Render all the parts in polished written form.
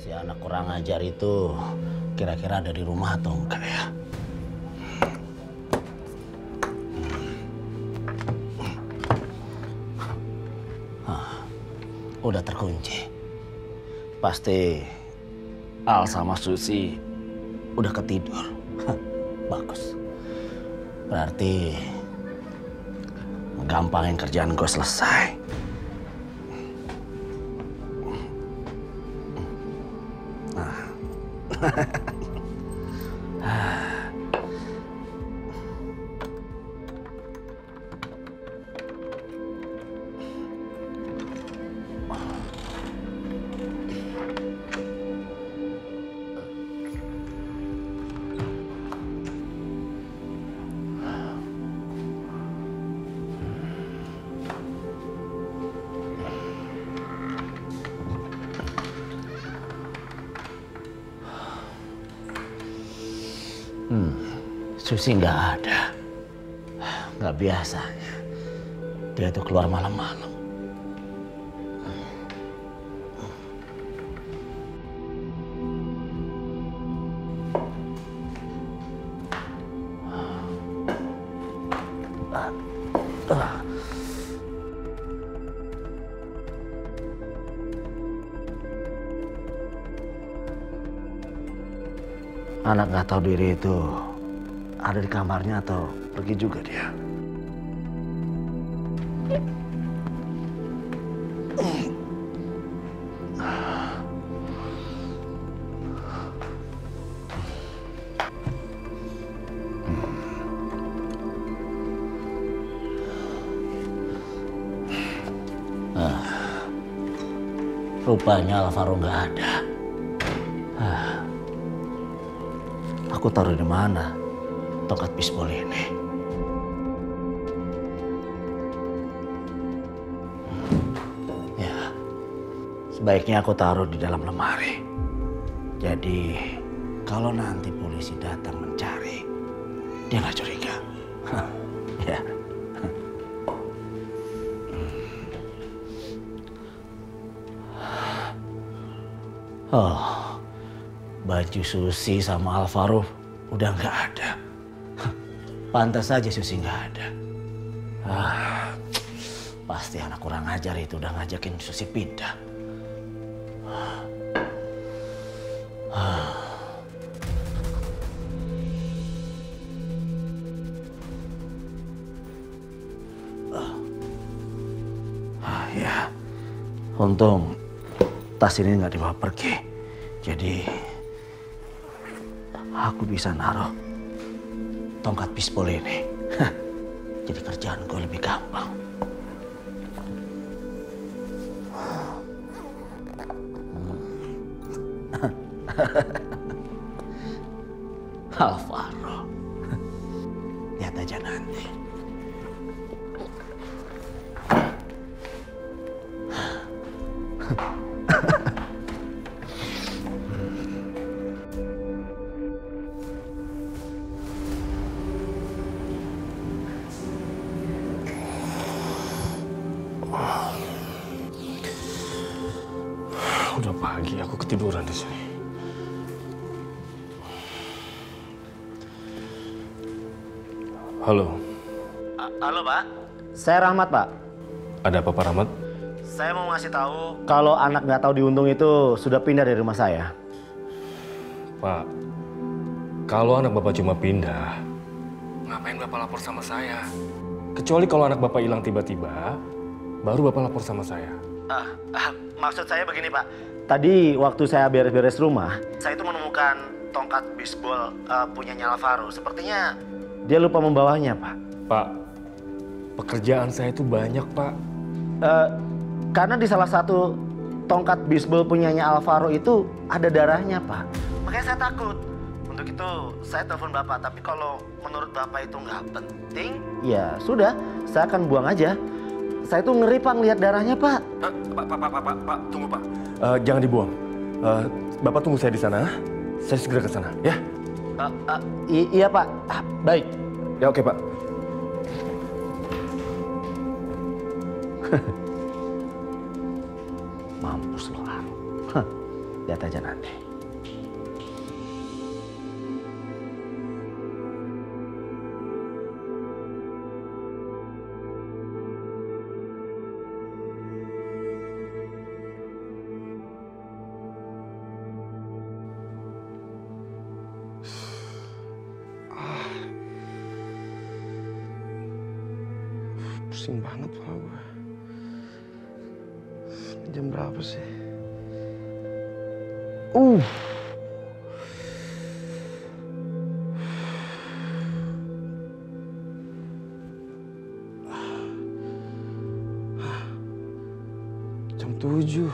Si anak kurang ajar itu kira-kira ada di rumah atau enggak ya? Udah terkunci. Pasti Al sama Susi udah ketidur. Bagus. Berarti gampangin kerjaan gue selesai. Susi nggak ada. Nggak biasa. Dia tuh keluar malam-malam. Anak nggak tahu diri itu ada di kamarnya atau pergi juga dia. Rupanya Alvaro nggak ada. Aku taruh di mana tongkat bisbol ini? Ya, sebaiknya aku taruh di dalam lemari. Jadi, kalau nanti polisi datang mencari, dia nggak curiga. Ya. Oh, baju Susi sama Alvaro udah nggak ada. Pantas saja Susi nggak ada. Pasti anak kurang ajar itu udah ngajakin Susi pindah. Ya, untung tas ini nggak dibawa pergi. Jadi aku bisa naruh tongkat bisbol ini. Jadi kerjaan gue lebih gampang. Alvaro. Lihat aja nanti. Udah pagi, aku ketiduran di sini. Halo. Halo, Pak. Saya Rahmat, Pak. Ada apa, Pak Rahmat? Saya mau ngasih tahu kalau anak nggak tahu diuntung itu sudah pindah dari rumah saya. Pak, kalau anak Bapak cuma pindah, ngapain Bapak lapor sama saya? Kecuali kalau anak Bapak hilang tiba-tiba, baru Bapak lapor sama saya. Maksud saya begini, Pak. Tadi waktu saya beres-beres rumah, saya itu menemukan tongkat bisbol punyanya Alvaro. Sepertinya dia lupa membawanya, Pak. Pak, pekerjaan saya itu banyak, Pak. Karena di salah satu tongkat bisbol punyanya Alvaro itu ada darahnya, Pak. Makanya saya takut. Untuk itu saya telepon Bapak. Tapi kalau menurut Bapak itu nggak penting, ya sudah, saya akan buang aja. Saya tuh ngeri, Pak, ngelihat darahnya, Pak. Pak, tunggu, Pak. Jangan dibuang. Bapak tunggu saya di sana. Saya segera ke sana, ya? Iya, Pak. Baik. Ya, oke, Pak. Mampus lo, Ar. Lihat aja nanti. Pusing banget kepala gue. Ini jam berapa sih? Jam 7.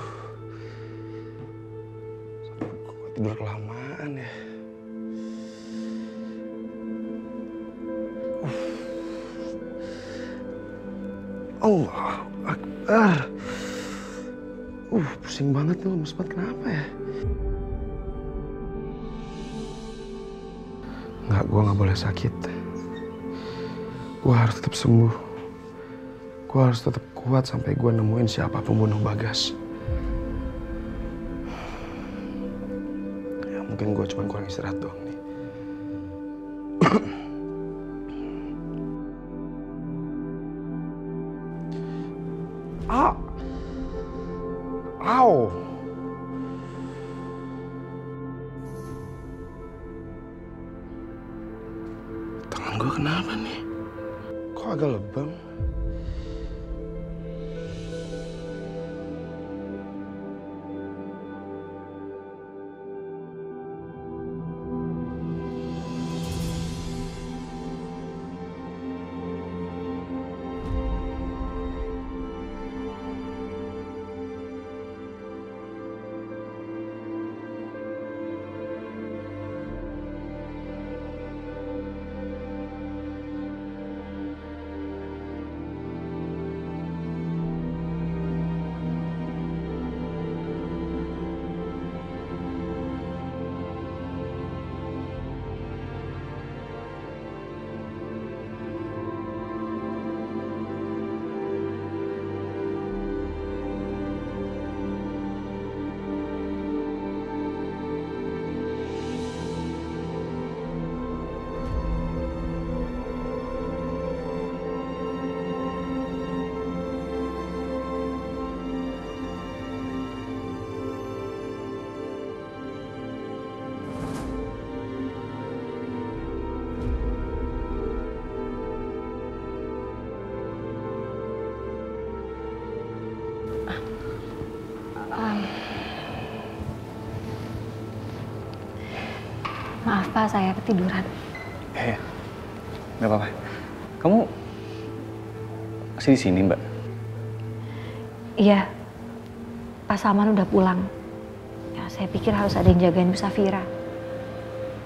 Gue tidur kelamaan ya. Allah Akbar. Pusing banget nih, lemes banget. Kenapa ya? Enggak, gue gak boleh sakit. Gue harus tetap sembuh. Gue harus tetap kuat sampai gue nemuin siapa pembunuh Bagas. Ya mungkin gue cuma kurang istirahat doang nih. Au. Tangan gue kenapa nih? Kok agak lebam? Maaf Pak, saya ketiduran. Ya, nggak apa-apa. Kamu masih di sini, Mbak? Iya, Pak Salman udah pulang. Ya, saya pikir harus ada yang jagain Bu Safira.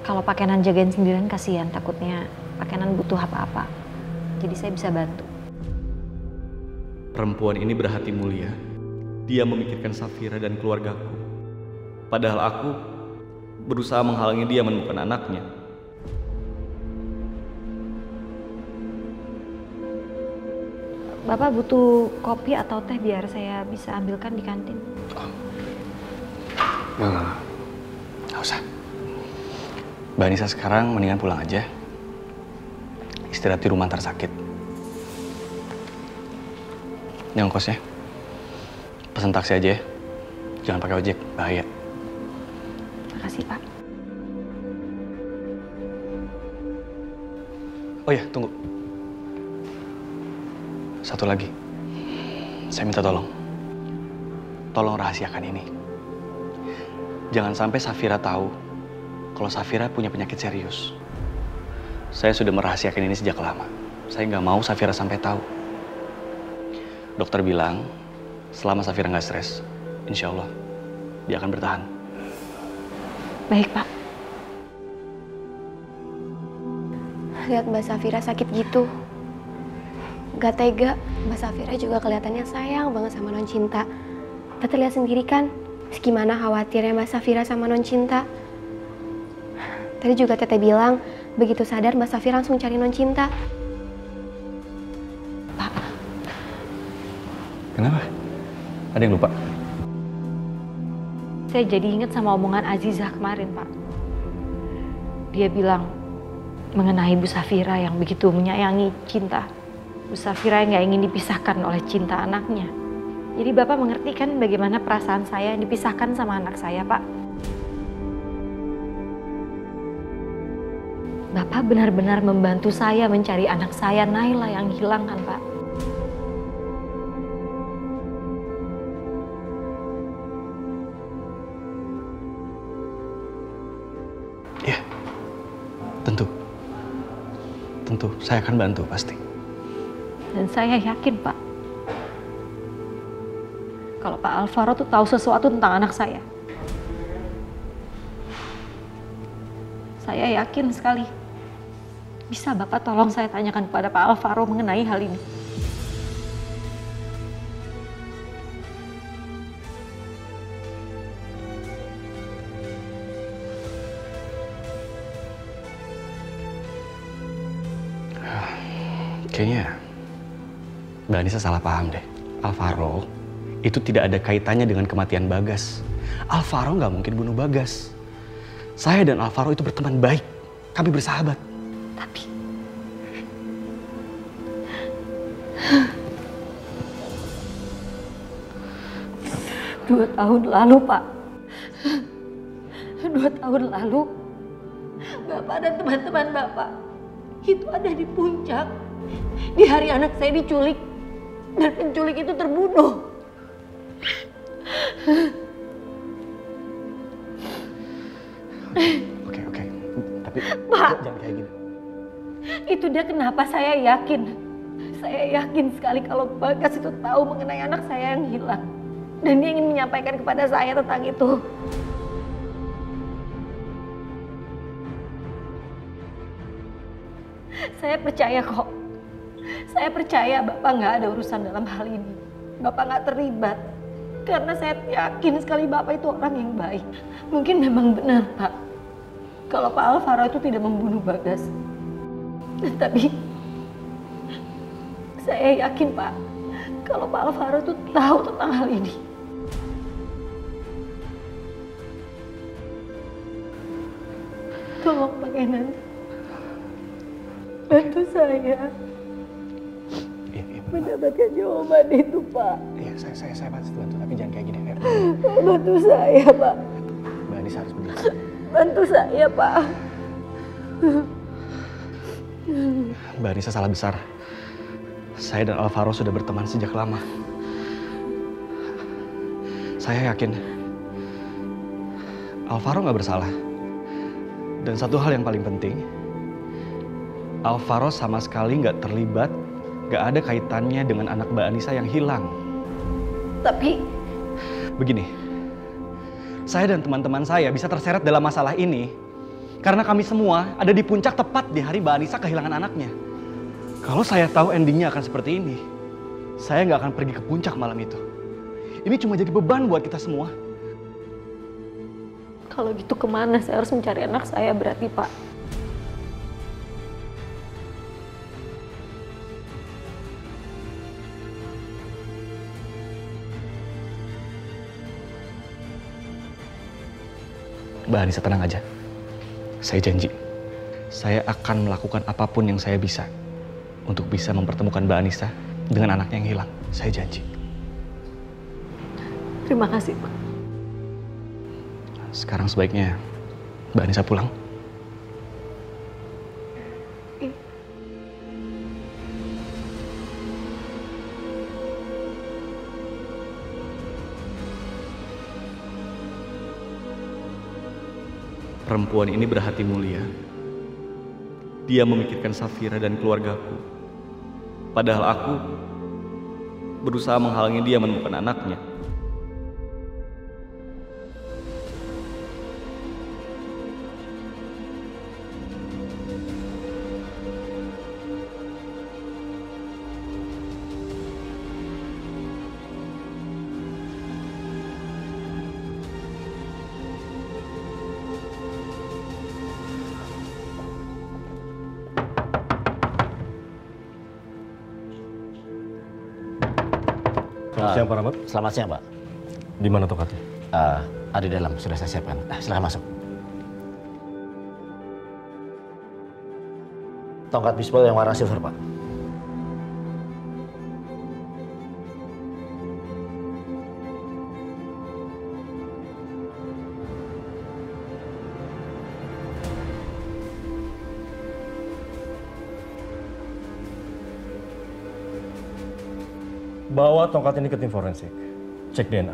Kalau Pak Kenan jagain sendirian kasihan, takutnya Pak Kenan butuh apa-apa. Jadi saya bisa bantu. Perempuan ini berhati mulia. Dia memikirkan Safira dan keluargaku. Padahal aku berusaha menghalangi dia menemukan anaknya. Bapak butuh kopi atau teh biar saya bisa ambilkan di kantin? Nggak usah. Mbak Anissa sekarang mendingan pulang aja. Istirahat di rumah ntar sakit. Ini ongkosnya. Pesan taksi aja ya. Jangan pakai ojek, bahaya. Makasih Pak. Oh ya, tunggu. Satu lagi. Saya minta tolong. Tolong rahasiakan ini. Jangan sampai Safira tahu kalau Safira punya penyakit serius. Saya sudah merahasiakan ini sejak lama. Saya nggak mau Safira sampai tahu. Dokter bilang, selama Safira nggak stres, insya Allah dia akan bertahan. Baik Pak. Lihat Mbak Safira sakit gitu. Gak tega, Mbak Safira juga kelihatannya sayang banget sama Non Cinta. Tete lihat sendiri kan, gimana khawatirnya Mbak Safira sama Non Cinta. Tadi juga Tete bilang, begitu sadar Mbak Safira langsung cari Non Cinta. Pak. Kenapa? Ada yang lupa? Saya jadi ingat sama omongan Azizah kemarin, Pak. Dia bilang mengenai Bu Safira yang begitu menyayangi Cinta. Bu Safira yang gak ingin dipisahkan oleh Cinta anaknya. Jadi Bapak mengerti kan bagaimana perasaan saya yang dipisahkan sama anak saya, Pak? Bapak benar-benar membantu saya mencari anak saya, Naila, yang hilang kan, Pak? Iya, tentu. Tentu, saya akan bantu pasti. Dan saya yakin, Pak, kalau Pak Alvaro tuh tahu sesuatu tentang anak saya. Saya yakin sekali. Bisa Bapak tolong saya tanyakan kepada Pak Alvaro mengenai hal ini? Kayaknya Mbak Anissa salah paham deh. Alvaro itu tidak ada kaitannya dengan kematian Bagas. Alvaro nggak mungkin bunuh Bagas. Saya dan Alvaro itu berteman baik. Kami bersahabat. Tapi... Dua tahun lalu, Pak. 2 tahun lalu, Bapak dan teman-teman Bapak itu ada di puncak. Di hari anak saya diculik dan penculik itu terbunuh. Oke. Tapi Pak, jangan kayak gini. itu dia kenapa saya yakin. Saya yakin sekali kalau Bagas itu tahu mengenai anak saya yang hilang. Dan dia ingin menyampaikan kepada saya tentang itu. Saya percaya kok. Saya percaya Bapak nggak ada urusan dalam hal ini. Bapak nggak terlibat. Karena saya yakin sekali Bapak itu orang yang baik. Mungkin memang benar, Pak. Kalau Pak Alvaro itu tidak membunuh Bagas. Tapi saya yakin, Pak, kalau Pak Alvaro itu tahu tentang hal ini. Tolong Pak Kenan, bantu saya mendapatkan jawaban itu, Pak. Iya, saya pasti bantu, tapi jangan kayak gini. Bantu saya, Pak. Mbak Anissa harus berdiri. Bantu saya, Pak. Mbak Anissa salah besar. Saya dan Alvaro sudah berteman sejak lama. Saya yakin Alvaro nggak bersalah. Dan satu hal yang paling penting, Alvaro sama sekali nggak terlibat, nggak ada kaitannya dengan anak Mbak Anissa yang hilang. Tapi begini, saya dan teman-teman saya bisa terseret dalam masalah ini karena kami semua ada di puncak tepat di hari Mbak Anissa kehilangan anaknya. Kalau saya tahu endingnya akan seperti ini, saya nggak akan pergi ke puncak malam itu. Ini cuma jadi beban buat kita semua. kalau gitu kemana saya harus mencari anak saya berarti, Pak? Mbak Anissa tenang aja. Saya janji, saya akan melakukan apapun yang saya bisa untuk bisa mempertemukan Mbak Anissa dengan anaknya yang hilang. Saya janji. Terima kasih, Pak. Sekarang sebaiknya Mbak Anissa pulang. Perempuan ini berhati mulia. Dia memikirkan Safira dan keluargaku. Padahal aku berusaha menghalangi dia menemukan anaknya. Selamat siang, Pak Rahmat. Selamat siang, Pak. Di mana tokatnya? Ada di dalam, sudah saya siapkan. Silahkan masuk. Tongkat bisbol yang warna silver, Pak. Bawa tongkat ini ke tim forensik. Cek DNA.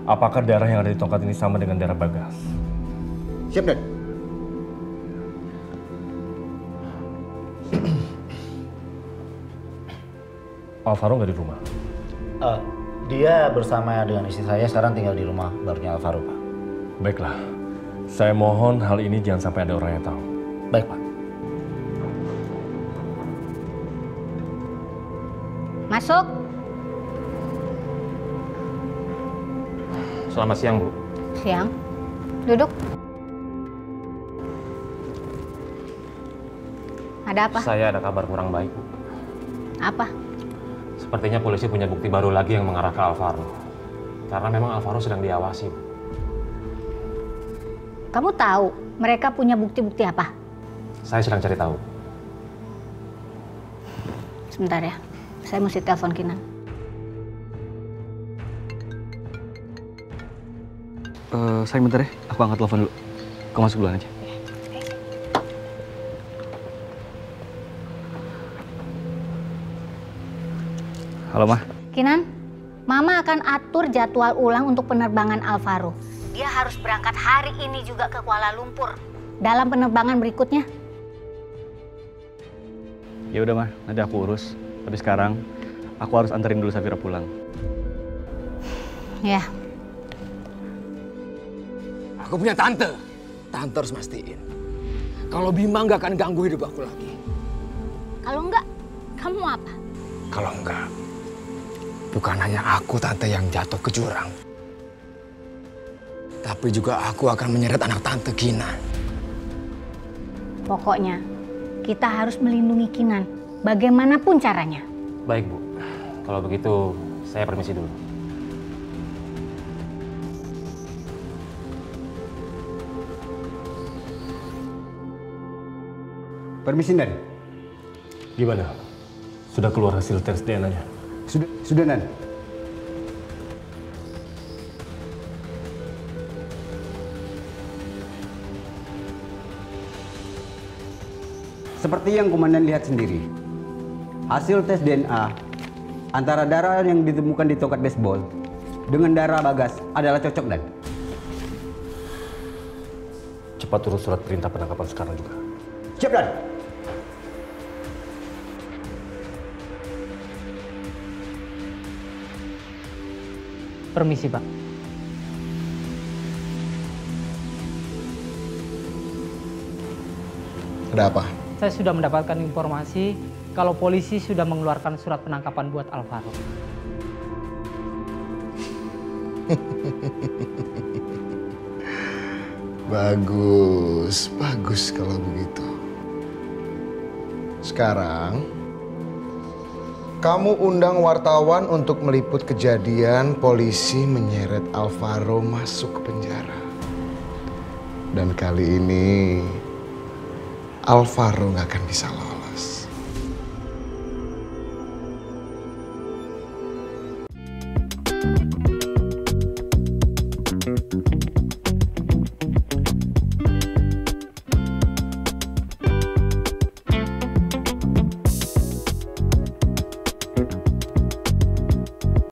Apakah darah yang ada di tongkat ini sama dengan darah Bagas? Siap, Dan. Alvaro nggak di rumah? Dia bersama dengan istri saya sekarang tinggal di rumah barunya Alvaro, Pak. Baiklah. Saya mohon hal ini jangan sampai ada orang yang tahu. Baik, Pak. Masuk. Selamat siang, Bu. Siang. Duduk. Ada apa? Saya ada kabar kurang baik, Bu. Apa? Sepertinya polisi punya bukti baru lagi yang mengarah ke Alvaro. Karena memang Alvaro sedang diawasi, Bu. Kamu tahu mereka punya bukti-bukti apa? Saya sedang cari tahu. Sebentar ya. Saya mesti telepon Kinan. Saya bentar ya, aku angkat telepon dulu. Kau masuk duluan aja. Halo, Ma. Kinan, Mama akan atur jadwal ulang untuk penerbangan Alvaro. Dia harus berangkat hari ini juga ke Kuala Lumpur. Dalam penerbangan berikutnya. Ya udah, Ma. Nanti aku urus. Tapi sekarang, aku harus anterin dulu Safira pulang. Ya. Aku punya tante. Tante harus mastiin. Kalau Bima nggak akan ganggu hidup aku lagi. Kalau enggak, kamu apa? Kalau enggak, bukan hanya aku tante yang jatuh ke jurang. Tapi juga aku akan menyeret anak tante Kinan. Pokoknya, kita harus melindungi Kinan. Bagaimanapun caranya. Baik, Bu. Kalau begitu, saya permisi dulu. Permisi, Nan. Gimana? Sudah keluar hasil tes DNA-nya? Sudah, Nan. Seperti yang Komandan lihat sendiri, hasil tes DNA antara darah yang ditemukan di tongkat baseball dengan darah Bagas adalah cocok, Dan. Cepat turun surat perintah penangkapan sekarang juga. Siap, Dan. Permisi, Pak. Ada apa? Saya sudah mendapatkan informasi kalau polisi sudah mengeluarkan surat penangkapan buat Alvaro. Bagus, bagus kalau begitu. Sekarang, kamu undang wartawan untuk meliput kejadian polisi menyeret Alvaro masuk ke penjara. Dan kali ini, Alvaro nggak akan bisa lolos.